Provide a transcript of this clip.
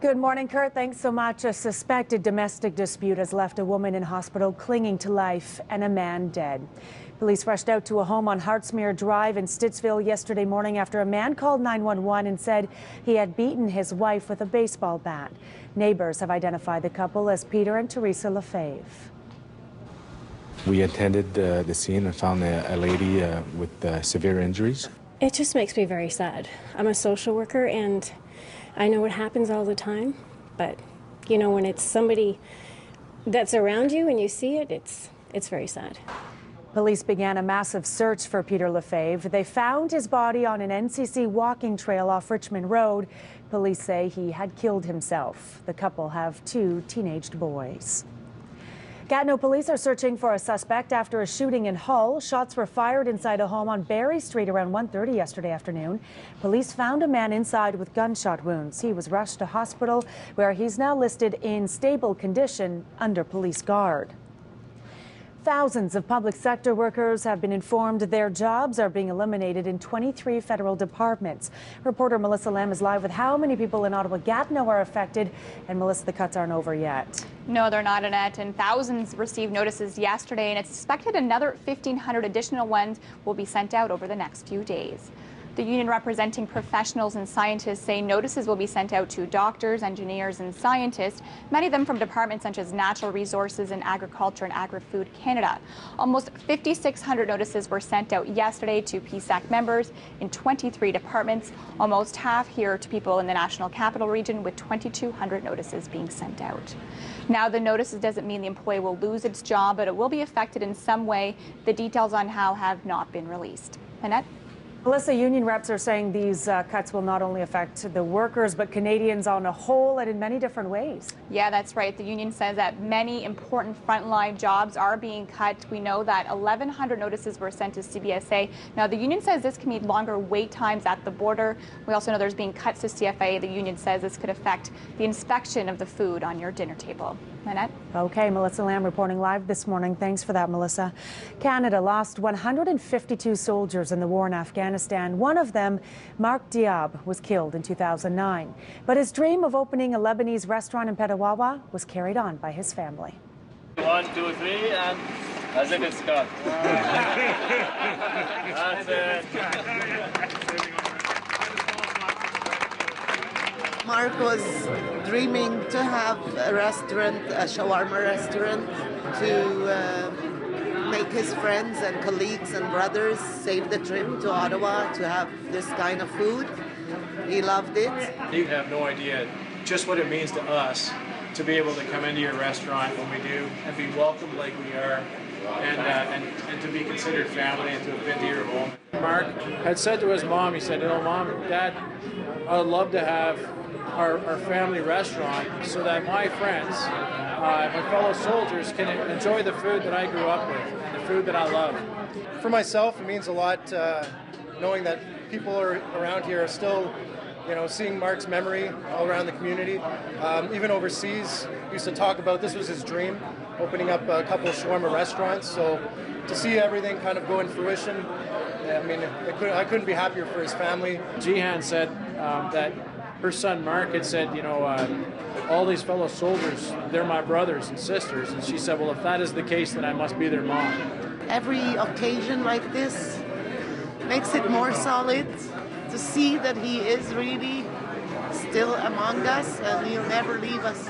Good morning, Kurt. Thanks so much. A suspected domestic dispute has left a woman in hospital clinging to life and a man dead. Police rushed out to a home on Hartsmere Drive in Stittsville yesterday morning after a man called 911 and said he had beaten his wife with a baseball bat. Neighbors have identified the couple as Peter and Teresa Lefebvre. We attended the scene and found a lady with severe injuries. It just makes me very sad. I'm a social worker and I know it happens all the time, but you know, when it's somebody that's around you and you see it, it's very sad. Police began a massive search for Peter Lefebvre. They found his body on an NCC walking trail off Richmond Road. Police say he had killed himself. The couple have 2 teenaged boys. Gatineau police are searching for a suspect after a shooting in Hull. Shots were fired inside a home on Barry Street around 1:30 yesterday afternoon. Police found a man inside with gunshot wounds. He was rushed to hospital where he's now listed in stable condition under police guard. Thousands of public sector workers have been informed their jobs are being eliminated in 23 federal departments. Reporter Melissa Lamb is live with how many people in Ottawa-Gatineau are affected. And Melissa, the cuts aren't over yet. No, they're not, Annette. And thousands received notices yesterday, and it's expected another 1,500 additional ones will be sent out over the next few days. The union representing professionals and scientists say notices will be sent out to doctors, engineers, and scientists, many of them from departments such as Natural Resources and Agriculture and Agri-Food Canada. Almost 5,600 notices were sent out yesterday to PSAC members in 23 departments, almost half here to people in the National Capital Region, with 2,200 notices being sent out. Now, the notices doesn't mean the employee will lose its job, but it will be affected in some way. The details on how have not been released. Annette? Melissa, union reps are saying these cuts will not only affect the workers, but Canadians on a whole and in many different ways. Yeah, that's right. The union says that many important frontline jobs are being cut. We know that 1,100 notices were sent to CBSA. Now, the union says this can mean longer wait times at the border. We also know there's being cuts to CFA. The union says this could affect the inspection of the food on your dinner table. Annette? Okay, Melissa Lamb reporting live this morning. Thanks for that, Melissa. Canada lost 152 soldiers in the war in Afghanistan. One of them, Mark Diab, was killed in 2009. But his dream of opening a Lebanese restaurant in Petawawa was carried on by his family. 1, 2, 3, and as if it's cut. That's it. Mark was dreaming to have a restaurant, a shawarma restaurant, to make his friends and colleagues and brothers save the trip to Ottawa to have this kind of food. He loved it. You have no idea just what it means to us to be able to come into your restaurant when we do and be welcomed like we are, and to be considered family and to have been to your home. Mark had said to his mom, he said, you know, Mom, Dad, I would love to have our family restaurant so that my friends, my fellow soldiers, can enjoy the food that I grew up with and the food that I love. For myself, it means a lot knowing that people around here are still, you know, seeing Mark's memory all around the community. Even overseas, he used to talk about this was his dream, opening up a couple of shawarma restaurants. So to see everything kind of go in fruition, I mean, I couldn't be happier for his family. Jihan said that her son Mark had said, you know, all these fellow soldiers, they're my brothers and sisters. And she said, well, if that is the case, then I must be their mom. Every occasion like this makes it more solid to see that he is really still among us and he'll never leave us.